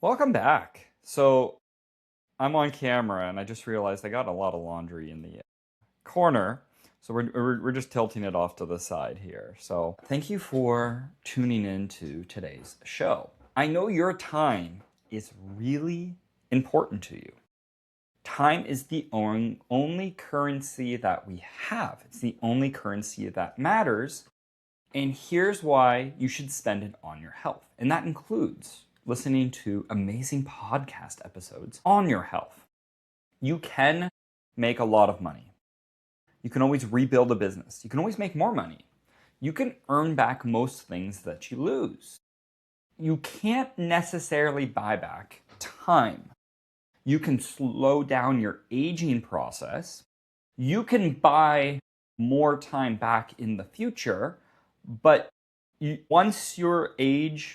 Welcome back. So I'm on camera and I just realized I got a lot of laundry in the corner. So we're just tilting it off to the side here. So thank you for tuning in to today's show. I know your time is really important to you. Time is the only currency that we have. It's the only currency that matters. And here's why you should spend it on your health. And that includes listening to amazing podcast episodes on your health. You can make a lot of money. You can always rebuild a business. You can always make more money. You can earn back most things that you lose. You can't necessarily buy back time. You can slow down your aging process. You can buy more time back in the future, but once your age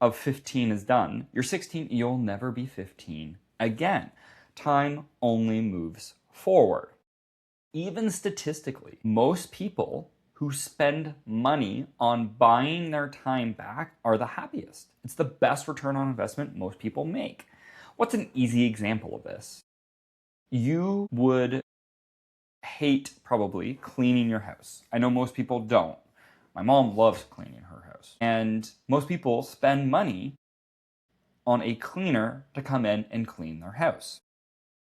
of 15 is done, you're 16, you'll never be 15 again. Time only moves forward. Even statistically, most people who spend money on buying their time back are the happiest. It's the best return on investment most people make. What's an easy example of this? You would hate probably cleaning your house. I know most people don't. My mom loves cleaning her house. And most people spend money on a cleaner to come in and clean their house.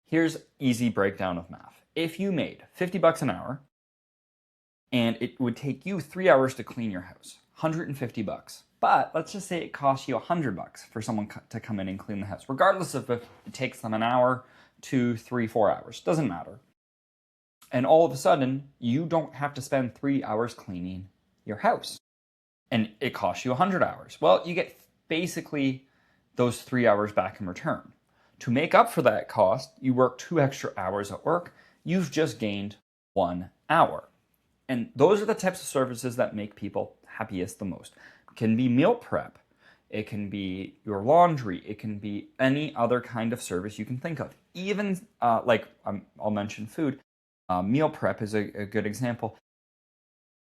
Here's easy breakdown of math. If you made 50 bucks an hour and it would take you 3 hours to clean your house, 150 bucks. But let's just say it costs you 100 bucks for someone to come in and clean the house, regardless of if it takes them an hour, 2, 3, 4 hours, doesn't matter. And all of a sudden, you don't have to spend 3 hours cleaning your house. And it costs you 100 hours. Well, you get basically those 3 hours back in return. To make up for that cost, you work 2 extra hours at work. You've just gained 1 hour. And those are the types of services that make people happiest the most. It can be meal prep. It can be your laundry. It can be any other kind of service you can think of. Even I'll mention food. Meal prep is a good example.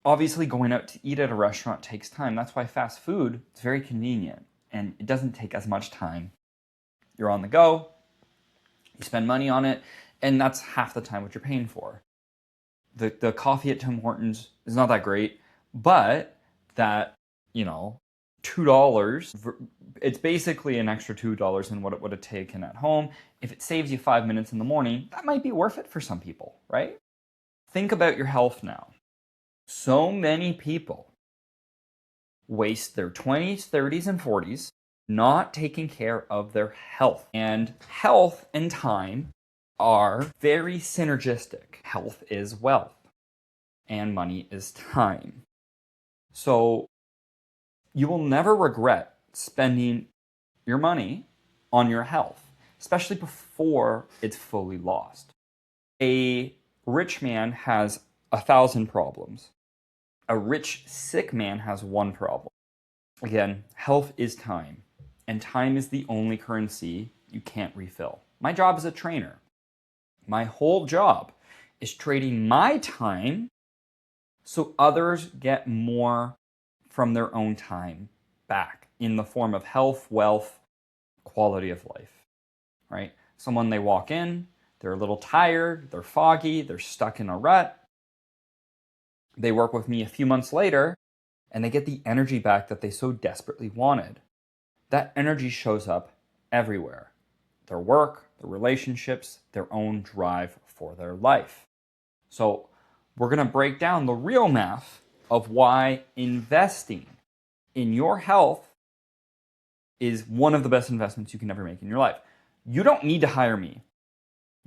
Obviously, going out to eat at a restaurant takes time. That's why fast food is very convenient and it doesn't take as much time. You're on the go, you spend money on it, and that's half the time what you're paying for. The coffee at Tim Hortons is not that great, but that, $2, it's basically an extra $2 than what it would have taken at home. If it saves you 5 minutes in the morning, that might be worth it for some people, right? Think about your health now. So many people waste their 20s, 30s, and 40s not taking care of their health. And health and time are very synergistic. Health is wealth, and money is time. So you will never regret spending your money on your health, especially before it's fully lost. A rich man has 1,000 problems. A rich, sick man has 1 problem. Again, health is time, and time is the only currency you can't refill. My job as a trainer, my whole job is trading my time so others get more from their own time back in the form of health, wealth, quality of life, right? Someone, they walk in, they're a little tired, they're foggy, they're stuck in a rut. They work with me a few months later, and they get the energy back that they so desperately wanted. That energy shows up everywhere. Their work, their relationships, their own drive for their life. So we're going to break down the real math of why investing in your health is one of the best investments you can ever make in your life. You don't need to hire me.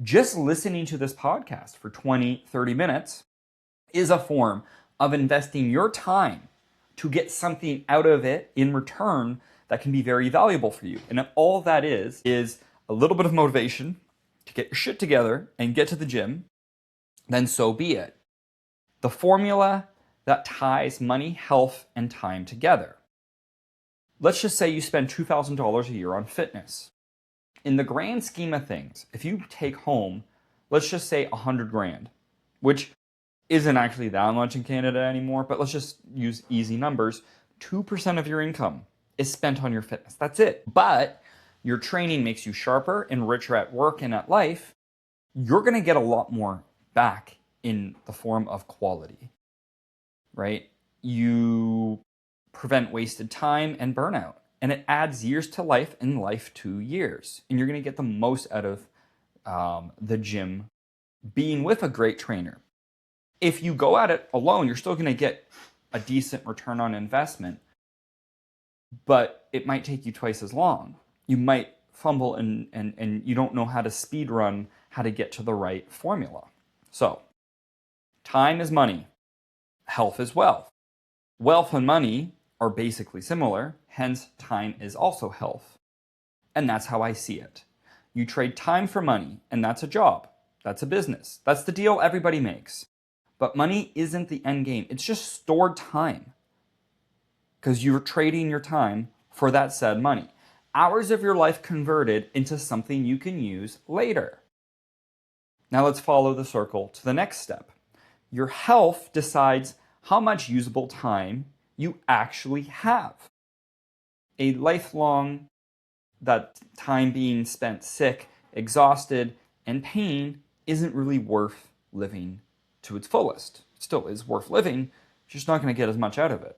Just listening to this podcast for 20, 30 minutes is a form of investing your time to get something out of it in return that can be very valuable for you. And if all that is a little bit of motivation to get your shit together and get to the gym, then so be it. The formula that ties money, health, and time together. Let's just say you spend $2,000 a year on fitness. In the grand scheme of things, if you take home, let's just say 100 grand, which isn't actually that much in Canada anymore, but let's just use easy numbers. 2% of your income is spent on your fitness. That's it. But your training makes you sharper and richer at work and at life, you're going to get a lot more back in the form of quality, right? You prevent wasted time and burnout, and it adds years to life and life to years. And you're going to get the most out of the gym being with a great trainer. If you go at it alone, you're still going to get a decent return on investment, but it might take you twice as long. You might fumble and you don't know how to speed run, how to get to the right formula. So, time is money. Health is wealth. Wealth and money are basically similar, hence time is also health. And that's how I see it. You trade time for money, and that's a job. That's a business. That's the deal everybody makes. But money isn't the end game. It's just stored time. Because you're trading your time for that said money. Hours of your life converted into something you can use later. Now let's follow the circle to the next step. Your health decides how much usable time you actually have. A lifelong, that time being spent sick, exhausted, and pain isn't really worth living to its fullest. It still is worth living, you're just not going to get as much out of it.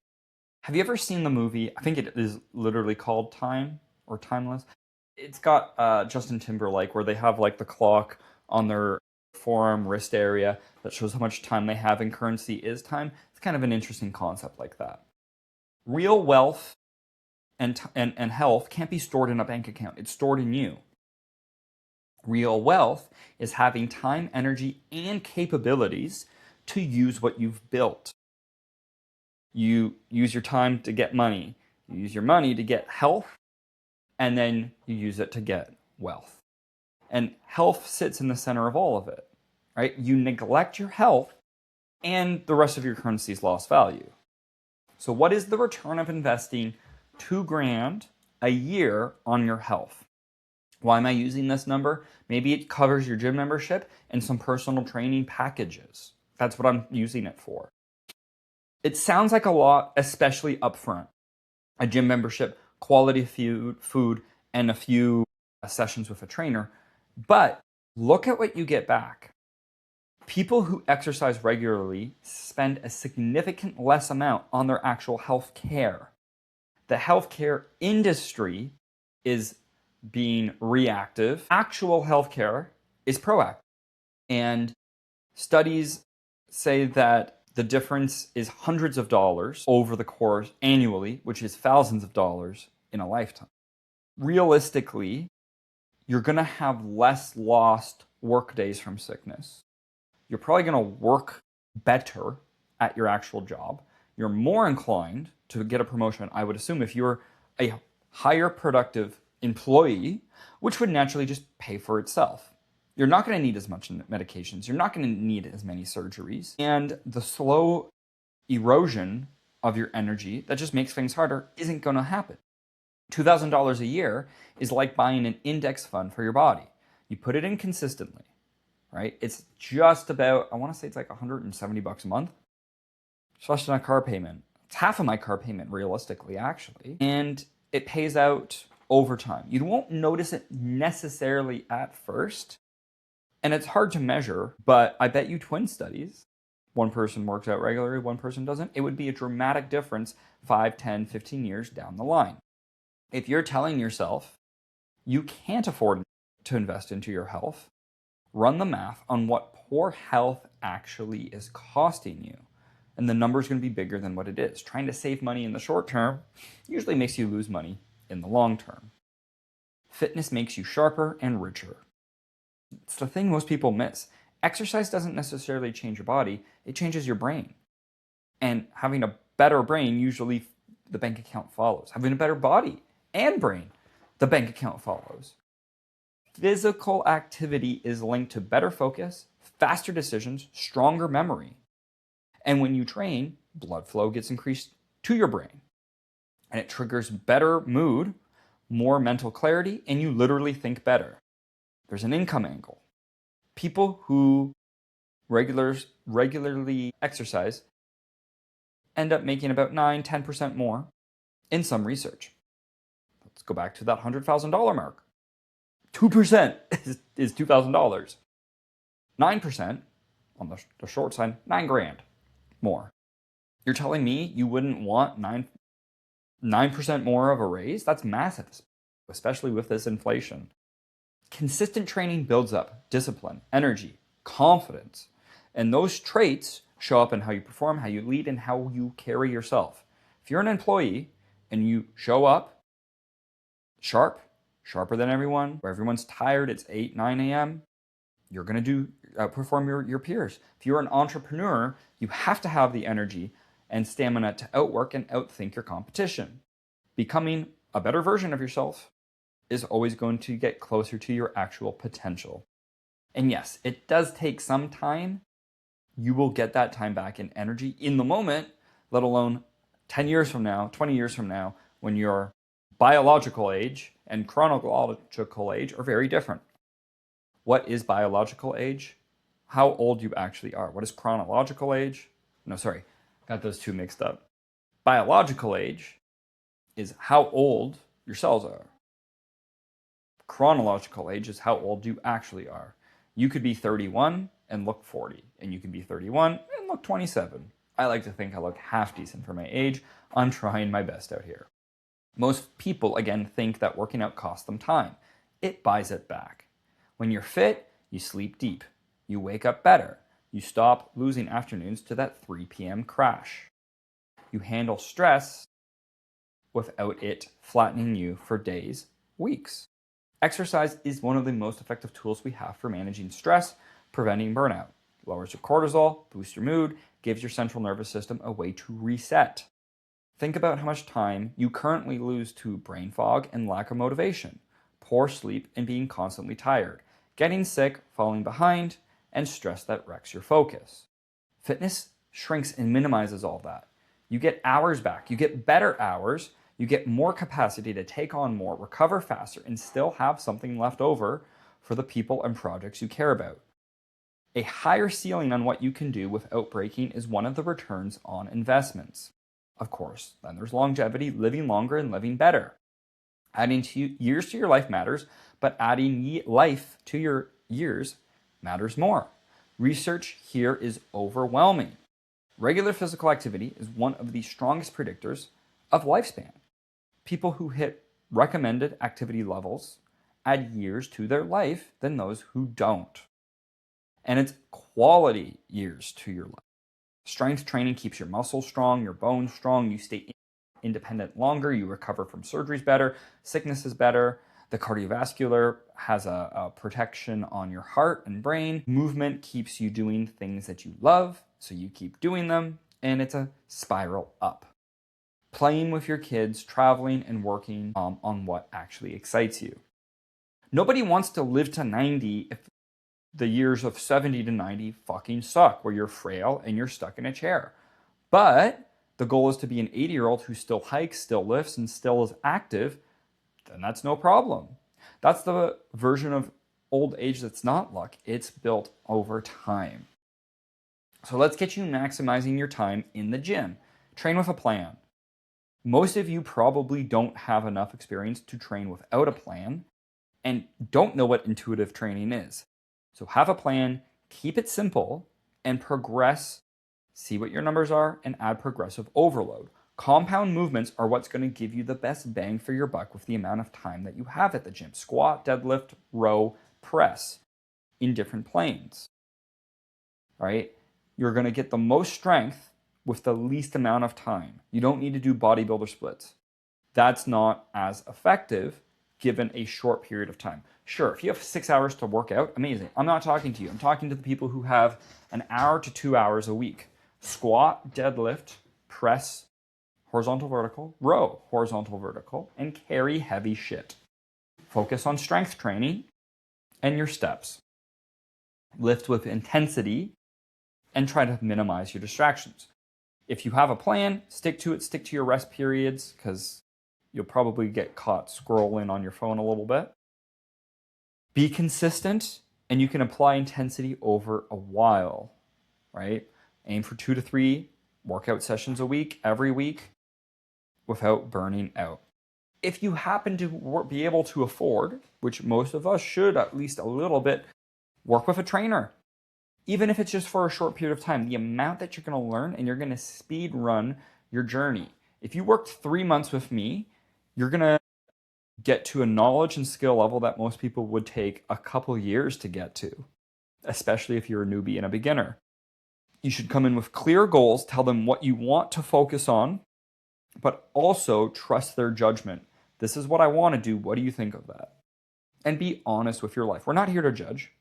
Have you ever seen the movie, I think it is literally called Time or Timeless? It's got Justin Timberlake where they have like the clock on their forearm wrist area that shows how much time they have, and currency is time. It's kind of an interesting concept like that. Real wealth and health can't be stored in a bank account. It's stored in you. Real wealth is having time, energy, and capabilities to use what you've built. You use your time to get money. You use your money to get health, and then you use it to get wealth. And health sits in the center of all of it, right? You neglect your health, and the rest of your currency's lost value. So what is the return of investing $2,000 a year on your health? Why am I using this number? Maybe it covers your gym membership and some personal training packages. That's what I'm using it for. It sounds like a lot, especially upfront. A gym membership, quality food, and a few sessions with a trainer. But look at what you get back. People who exercise regularly spend a significant less amount on their actual health care. The healthcare industry is being reactive. Actual healthcare is proactive. And studies say that the difference is hundreds of dollars over the course annually, which is thousands of dollars in a lifetime. Realistically, you're going to have less lost work days from sickness. You're probably going to work better at your actual job. You're more inclined to get a promotion, I would assume, if you're a higher productive employee, which would naturally just pay for itself. You're not going to need as much medications. You're not going to need as many surgeries. And the slow erosion of your energy that just makes things harder isn't going to happen. $2,000 a year is like buying an index fund for your body. You put it in consistently, right? It's just about, I want to say it's like $170 a month. It's less than a car payment. It's half of my car payment, realistically, actually. And it pays out over time. You won't notice it necessarily at first. And it's hard to measure, but I bet you twin studies, one person works out regularly, one person doesn't, it would be a dramatic difference 5, 10, 15 years down the line. If you're telling yourself you can't afford to invest into your health, run the math on what poor health actually is costing you. And the number is going to be bigger than what it is. Trying to save money in the short term usually makes you lose money in the long term. Fitness makes you sharper and richer. It's the thing most people miss. Exercise doesn't necessarily change your body, it changes your brain. And having a better brain, usually the bank account follows. Having a better body and brain, the bank account follows. Physical activity is linked to better focus, faster decisions, stronger memory. And when you train, blood flow gets increased to your brain. And it triggers better mood, more mental clarity, and you literally think better. There's an income angle. People who regularly exercise end up making about 9-10% more in some research. let's go back to that $100,000 mark. 2% is $2,000. 9% on the short side, 9 grand more. You're telling me you wouldn't want 9% more of a raise? That's massive, especially with this inflation. Consistent training builds up discipline, energy, confidence, and those traits show up in how you perform, how you lead, and how you carry yourself. If you're an employee and you show up sharper than everyone, where everyone's tired, it's 8, 9 a.m., you're going to outperform your peers. If you're an entrepreneur, you have to have the energy and stamina to outwork and outthink your competition. Becoming a better version of yourself is always going to get closer to your actual potential. And yes, it does take some time. You will get that time back in energy in the moment, let alone 10 years from now, 20 years from now, when your biological age and chronological age are very different. What is biological age? How old you actually are. What is chronological age? No, sorry, got those two mixed up. Biological age is how old your cells are. Chronological age is how old you actually are. You could be 31 and look 40, and you can be 31 and look 27. I like to think I look half decent for my age. I'm trying my best out here. Most people, again, think that working out costs them time. It buys it back. When you're fit, you sleep deep. You wake up better. You stop losing afternoons to that 3 p.m. crash. You handle stress without it flattening you for days, weeks. Exercise is one of the most effective tools we have for managing stress, preventing burnout. Lowers your cortisol, boosts your mood, gives your central nervous system a way to reset. Think about how much time you currently lose to brain fog and lack of motivation, poor sleep and being constantly tired, getting sick, falling behind, and stress that wrecks your focus. Fitness shrinks and minimizes all that. You get hours back, you get better hours, you get more capacity to take on more, recover faster, and still have something left over for the people and projects you care about. A higher ceiling on what you can do without breaking is one of the returns on investments. Of course, then there's longevity, living longer and living better. Adding years to your life matters, but adding life to your years matters more. Research here is overwhelming. Regular physical activity is one of the strongest predictors of lifespan. People who hit recommended activity levels add years to their life than those who don't. And it's quality years to your life. Strength training keeps your muscles strong, your bones strong, you stay independent longer, you recover from surgeries better, sickness is better. The cardiovascular has a protection on your heart and brain. Movement keeps you doing things that you love, so you keep doing them, and it's a spiral up. Playing with your kids, traveling, and working on what actually excites you. Nobody wants to live to 90 if the years of 70 to 90 fucking suck, where you're frail and you're stuck in a chair. But the goal is to be an 80-year-old who still hikes, still lifts, and still is active, then that's no problem. That's the version of old age that's not luck. It's built over time. So let's get you maximizing your time in the gym. Train with a plan. Most of you probably don't have enough experience to train without a plan and don't know what intuitive training is. So have a plan, keep it simple, and progress. See what your numbers are and add progressive overload. Compound movements are what's going to give you the best bang for your buck with the amount of time that you have at the gym. Squat, deadlift, row, press in different planes. All right? You're going to get the most strength with the least amount of time. You don't need to do bodybuilder splits. That's not as effective given a short period of time. Sure, if you have 6 hours to work out, amazing. I'm not talking to you. I'm talking to the people who have an hour to 2 hours a week. Squat, deadlift, press, horizontal, vertical, row, horizontal, vertical, and carry heavy shit. Focus on strength training and your steps. Lift with intensity and try to minimize your distractions. If you have a plan, stick to it, stick to your rest periods, because you'll probably get caught scrolling on your phone a little bit. Be consistent, and you can apply intensity over a while, right? Aim for 2 to 3 workout sessions a week, every week, without burning out. if you happen to be able to afford, which most of us should at least a little bit, work with a trainer. Even if it's just for a short period of time, the amount that you're going to learn and you're going to speed run your journey. If you worked 3 months with me, you're going to get to a knowledge and skill level that most people would take a couple years to get to, especially if you're a newbie and a beginner. You should come in with clear goals, tell them what you want to focus on, but also trust their judgment. This is what I want to do. What do you think of that? And be honest with your life. We're not here to judge.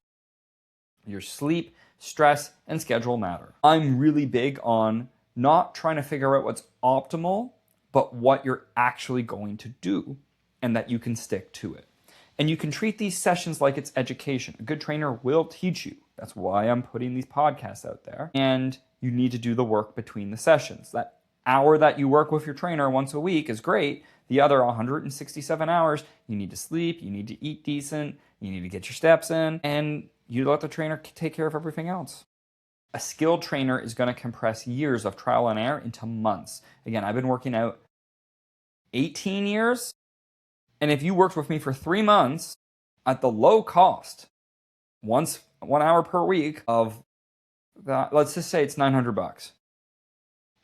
Your sleep, stress, and schedule matter. I'm really big on not trying to figure out what's optimal, but what you're actually going to do and that you can stick to it. And you can treat these sessions like it's education. A good trainer will teach you. That's why I'm putting these podcasts out there. And you need to do the work between the sessions. That hour that you work with your trainer once a week is great. The other 167 hours, you need to sleep, you need to eat decent, you need to get your steps in, and you let the trainer take care of everything else. A skilled trainer is going to compress years of trial and error into months. Again, I've been working out 18 years, and if you worked with me for 3 months at the low cost, 1 hour per week of that, let's just say it's $900.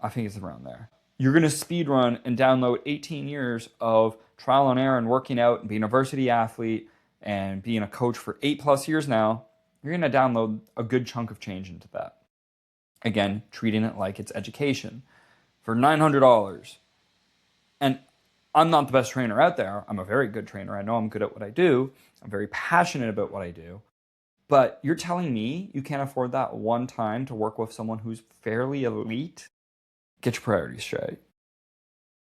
I think it's around there. You're going to speed run and download 18 years of trial and error and working out and being a varsity athlete and being a coach for 8+ years now. You're going to download a good chunk of change into that. Again, treating it like it's education for $900. And I'm not the best trainer out there. I'm a very good trainer. I know I'm good at what I do. I'm very passionate about what I do. But you're telling me you can't afford that one time to work with someone who's fairly elite? Get your priorities straight.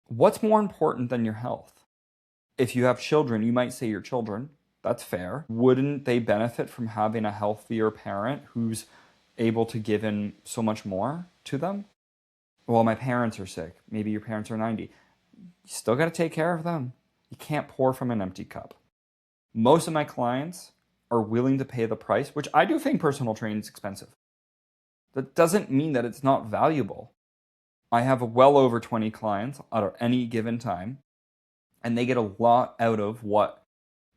What's more important than your health? If you have children, you might say your children. That's fair. Wouldn't they benefit from having a healthier parent who's able to give in so much more to them? Well, my parents are sick. Maybe your parents are 90. You still got to take care of them. You can't pour from an empty cup. Most of my clients are willing to pay the price, which I do think personal training is expensive. That doesn't mean that it's not valuable. I have well over 20 clients at any given time, and they get a lot out of what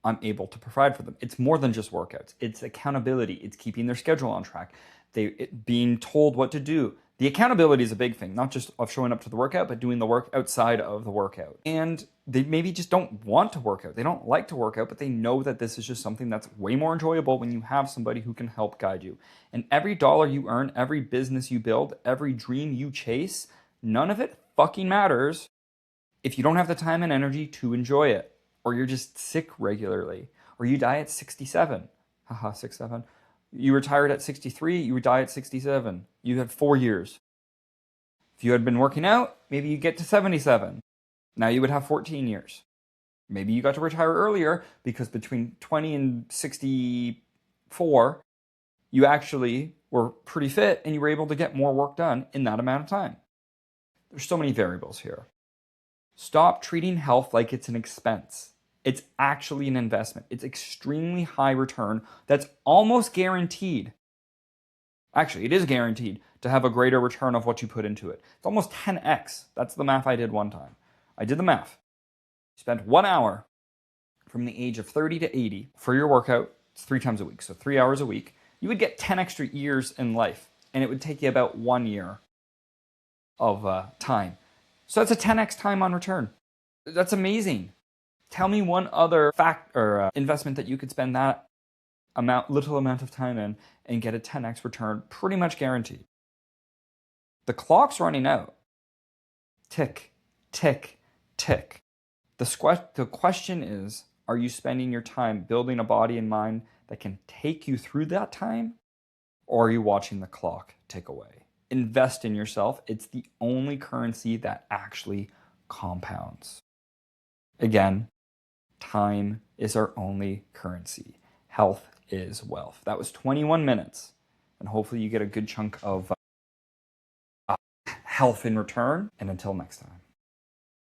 I'm able to provide for them. It's more than just workouts. It's accountability. It's keeping their schedule on track. Being told what to do. The accountability is a big thing, not just of showing up to the workout, but doing the work outside of the workout. And they maybe just don't want to work out. They don't like to work out, but they know that this is just something that's way more enjoyable when you have somebody who can help guide you. And every dollar you earn, every business you build, every dream you chase, none of it fucking matters if you don't have the time and energy to enjoy it, or you're just sick regularly, or you die at 67. Haha, 67. You retired at 63, you die at 67. You had 4 years. If you had been working out, maybe you get to 77. Now you would have 14 years. Maybe you got to retire earlier because between 20 and 64, you actually were pretty fit and you were able to get more work done in that amount of time. There's so many variables here. Stop treating health like it's an expense. It's actually an investment. It's extremely high return that's almost guaranteed. Actually, it is guaranteed to have a greater return of what you put into it. It's almost 10x. That's the math I did one time. I did the math. You spent 1 hour from the age of 30 to 80 for your workout. It's 3 times a week, so 3 hours a week. You would get 10 extra years in life, and it would take you about 1 year of time. So that's a 10x time on return. That's amazing. Tell me one other fact or investment that you could spend that little amount of time in and get a 10x return, pretty much guaranteed. The clock's running out. Tick, tick, tick. The question is, are you spending your time building a body and mind that can take you through that time? Or are you watching the clock tick away? Invest in yourself. It's the only currency that actually compounds. Again, time is our only currency. Health is wealth. That was 21 minutes. And hopefully you get a good chunk of health in return. And until next time.